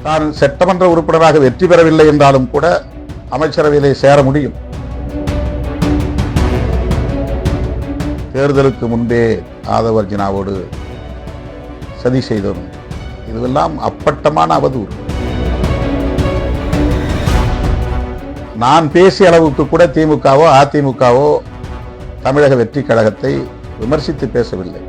தான் சட்டமன்ற உறுப்பினராக வெற்றி பெறவில்லை என்றாலும் கூட அமைச்சரவையிலே சேர முடியும். தேர்தலுக்கு முன்பே ஆதவ் அர்ஜுனாவோடு சதி செய்தோம். இதுவெல்லாம் அப்பட்டமான அவதூறு. நான் பேசிய அளவுக்கு கூட திமுகவோ அதிமுகவோ தமிழக வெற்றி கழகத்தை விமர்சித்து பேசவில்லை.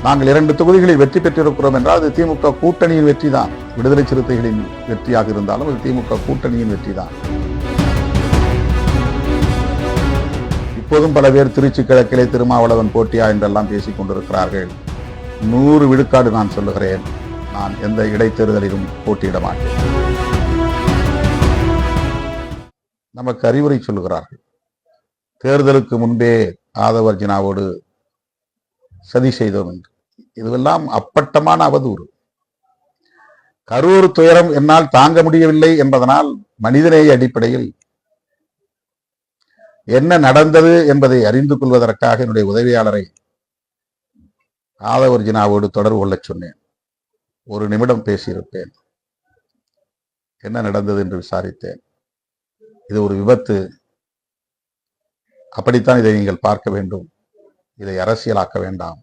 நாங்கள் 2 தொகுதிகளில் வெற்றி பெற்றிருக்கிறோம் என்றால் அது திமுக கூட்டணியின் வெற்றி தான். விடுதலை சிறுத்தைகளின் வெற்றியாக இருந்தாலும் அது திமுக கூட்டணியின் வெற்றி தான். இப்போதும் பல பேர் திருச்சி கிழக்கிலே திருமாவளவன் போட்டியா என்றெல்லாம் பேசிக் கொண்டிருக்கிறார்கள். 100 விழுக்காடு நான் சொல்லுகிறேன், நான் எந்த இடைத்தேர்தலிலும் போட்டியிட மாட்டேன். நமக்கு அறிவுரை சொல்லுகிறார்கள். தேர்தலுக்கு முன்பே ஆதவ் அர்ஜுனாவோடு சதி செய்தோம் என்று. இதுவெல்லாம் அப்பட்டமான அவதூறு. கரூர் துயரம் என்னால் தாங்க முடியவில்லை என்பதனால் மனிதநேய அடிப்படையில் என்ன நடந்தது என்பதை அறிந்து கொள்வதற்காக என்னுடைய உதவியாளரை ஆதவ் அர்ஜுனாவோடு தொடர்பு கொள்ளச் சொன்னேன். 1 நிமிடம் பேசியிருப்பேன். என்ன நடந்தது என்று விசாரித்தேன். இது ஒரு விபத்து, அப்படித்தான் இதை நீங்கள் பார்க்க வேண்டும், இதை அரசியலாக்க வேண்டாம்,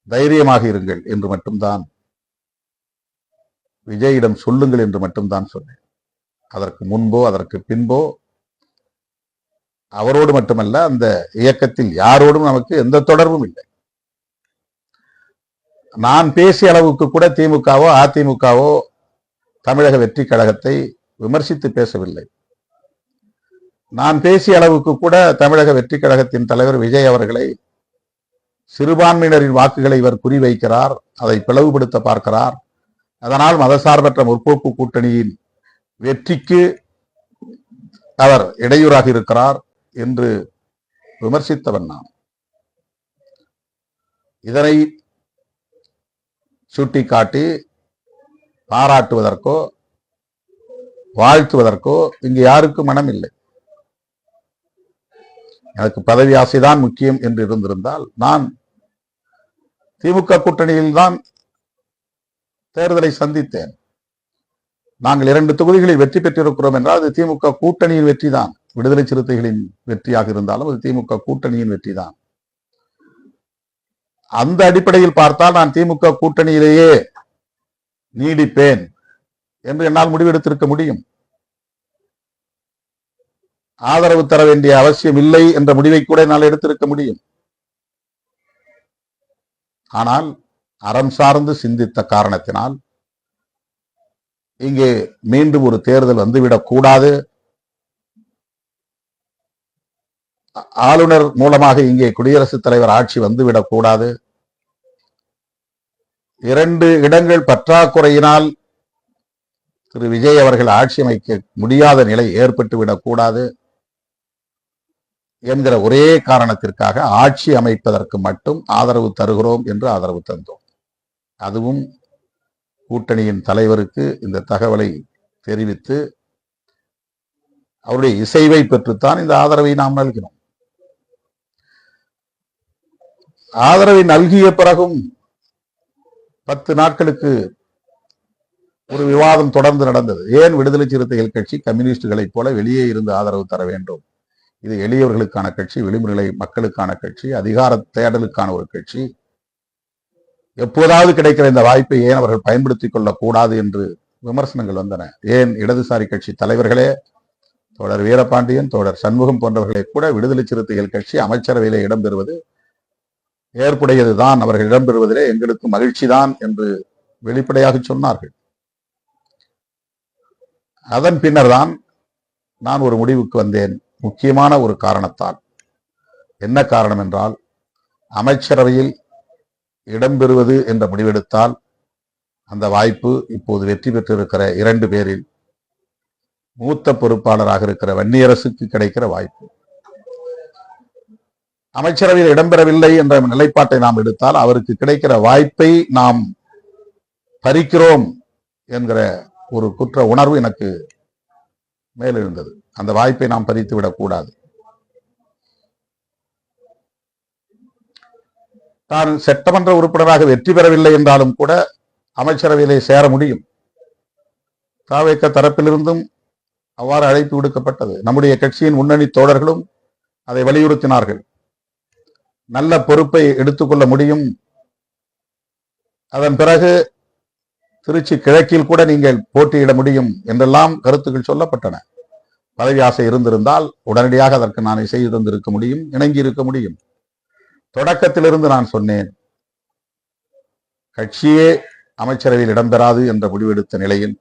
தைரியமாக இருங்கள் என்று மட்டும்தான், விஜயிடம் சொல்லுங்கள் என்று மட்டும்தான் சொன்னேன். அதற்கு முன்போ அதற்கு பின்போ அவரோடு மட்டுமல்ல, அந்த இயக்கத்தில் யாரோடும் நமக்கு எந்த தொடர்பும் இல்லை. நான் பேசிய அளவுக்கு கூட திமுகவோ அதிமுகவோ தமிழக வெற்றி கழகத்தை விமர்சித்து பேசவில்லை. நான் பேசிய அளவுக்கு கூட தமிழக வெற்றி கழகத்தின் தலைவர் விஜய் அவர்களை சிறுபான்மையினரின் வாக்குகளை இவர் குறிவைக்கிறார், அதை பிளவுபடுத்த பார்க்கிறார், அதனால் மதசார்பற்ற முற்போக்கு கூட்டணியின் வெற்றிக்கு அவர் இடையூறாக இருக்கிறார் என்று விமர்சித்தவன் நான். இதனை சுட்டிக்காட்டி பாராட்டுவதற்கோ வாழ்த்துவதற்கோ இங்கு யாருக்கும் மனம் இல்லை. எனக்கு பதவி ஆசைதான் முக்கியம் என்று இருந்திருந்தால் நான் திமுக கூட்டணியில் தான் தேர்தலை சந்தித்தேன். நாங்கள் 2 தொகுதிகளில் வெற்றி பெற்றிருக்கிறோம் என்றால் அது திமுக கூட்டணியின் வெற்றி தான். விடுதலை சிறுத்தைகளின் வெற்றியாக இருந்தாலும் அது திமுக கூட்டணியின் வெற்றி தான். அந்த அடிப்படையில் பார்த்தால் நான் திமுக கூட்டணியிலேயே நீடிப்பேன் என்று என்னால் முடிவெடுத்திருக்க முடியும். ஆதரவு தர வேண்டிய அவசியம் இல்லை என்ற முடிவை கூட என்னால் எடுத்திருக்க முடியும். ஆனால் அறம் சார்ந்து சிந்தித்த காரணத்தினால் இங்கே மீண்டும் ஒரு தேர்தல் வந்துவிடக் கூடாது, ஆளுநர் மூலமாக இங்கே குடியரசுத் தலைவர் ஆட்சி வந்துவிடக் கூடாது, 2 இடங்கள் பற்றாக்குறையினால் திரு விஜய் அவர்கள் ஆட்சி அமைக்க முடியாத நிலை ஏற்பட்டுவிடக் கூடாது என்கிற ஒரே காரணத்திற்காக ஆட்சி அமைப்பதற்கு மட்டும் ஆதரவு தருகிறோம் என்று ஆதரவு தந்தோம். அதுவும் கூட்டணியின் தலைவருக்கு இந்த தகவலை தெரிவித்து அவருடைய இசைவை பெற்றுத்தான் இந்த ஆதரவை நாம் நல்கினோம். ஆதரவை நல்கிய பிறகும் 10 நாட்களுக்கு ஒரு விவாதம் தொடர்ந்து நடந்தது. ஏன் விடுதலை சிறுத்தைகள் கட்சி கம்யூனிஸ்டுகளைப் போல வெளியே இருந்து ஆதரவு தர வேண்டும்? இது எளியவர்களுக்கான கட்சி, விளிம்புநிலை மக்களுக்கான கட்சி, அதிகார தேடலுக்கான ஒரு கட்சி. எப்போதாவது கிடைக்கிற இந்த வாய்ப்பை ஏன் அவர்கள் பயன்படுத்திக் கொள்ளக்கூடாது என்று விமர்சனங்கள் வந்தன. ஏன் இடதுசாரி கட்சி தலைவர்களே, தோழர் வீரபாண்டியன், தோழர் சண்முகம் போன்றவர்களை கூட விடுதலை சிறுத்தைகள் கட்சி அமைச்சரவையிலே இடம்பெறுவது ஏற்புடையதுதான், அவர்கள் இடம்பெறுவதிலே எங்களுக்கு மகிழ்ச்சி தான் என்று வெளிப்படையாக சொன்னார்கள். அதன் பின்னர் தான் நான் ஒரு முடிவுக்கு வந்தேன். முக்கியமான ஒரு காரணத்தால். என்ன காரணம் என்றால், அமைச்சரவையில் இடம்பெறுவது என்ற முடிவெடுத்தால் அந்த வாய்ப்பு இப்போது வெற்றி பெற்றிருக்கிற 2 பேரில் மூத்த பொறுப்பாளராக இருக்கிற வன்னியரசுக்கு கிடைக்கிற வாய்ப்பு. அமைச்சரவையில் இடம்பெறவில்லை என்ற நிலைப்பாட்டை நாம் எடுத்தால் அவருக்கு கிடைக்கிற வாய்ப்பை நாம் பறிக்கிறோம் என்கிற ஒரு குற்ற உணர்வு எனக்கு மேலெழுந்தது. அந்த வாய்ப்பை நாம் பறித்து விடக்கூடாது. தான் சட்டமன்ற உறுப்பினராக வெற்றி பெறவில்லை என்றாலும் கூட அமைச்சரவையிலே சேர முடியும். தாவேக தரப்பிலிருந்தும் அவ்வாறு அழைப்பு விடுக்கப்பட்டது. நம்முடைய கட்சியின் முன்னணி தோழர்களும் அதை வலியுறுத்தினார்கள். நல்ல பொறுப்பை எடுத்துக்கொள்ள முடியும். அதன் பிறகு திருச்சி கிழக்கில் கூட நீங்கள் போட்டியிட முடியும் என்றெல்லாம் கருத்துக்கள் சொல்லப்பட்டன. பதவி ஆசை இருந்திருந்தால் உடனடியாக அதற்கு நான் செய்து தந்திருக்க முடியும், இணங்கி இருக்க முடியும். தொடக்கத்திலிருந்து நான் சொன்னேன், கட்சியே அமைச்சரவையில் இடம்பெறாது என்ற முடிவெடுத்த நிலையில்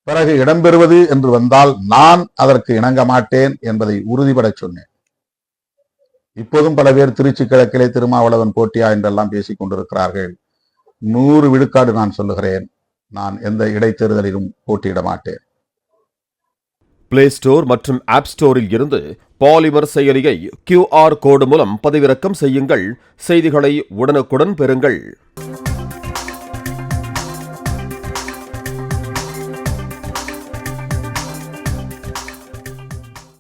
பிறகு இடம்பெறுவது என்று வந்தால் நான் அதற்கு இணங்க மாட்டேன் என்பதை உறுதிபட சொன்னேன். இப்போதும் பல பேர் திருச்சி கிழக்கிலே திருமாவளவன் போட்டியா என்றெல்லாம் பேசிக் கொண்டிருக்கிறார்கள். 100 விழுக்காடு நான் சொல்லுகிறேன், நான் எந்த இடைத்தேர்தலிலும் போட்டியிட மாட்டேன். பிளே ஸ்டோர் மற்றும் ஆப் ஸ்டோரில் இருந்து பாலிமர் செயலியை QR கோடு மூலம் பதிவிறக்கம் செய்யுங்கள். செய்திகளை உடனுக்குடன் பெறுங்கள்.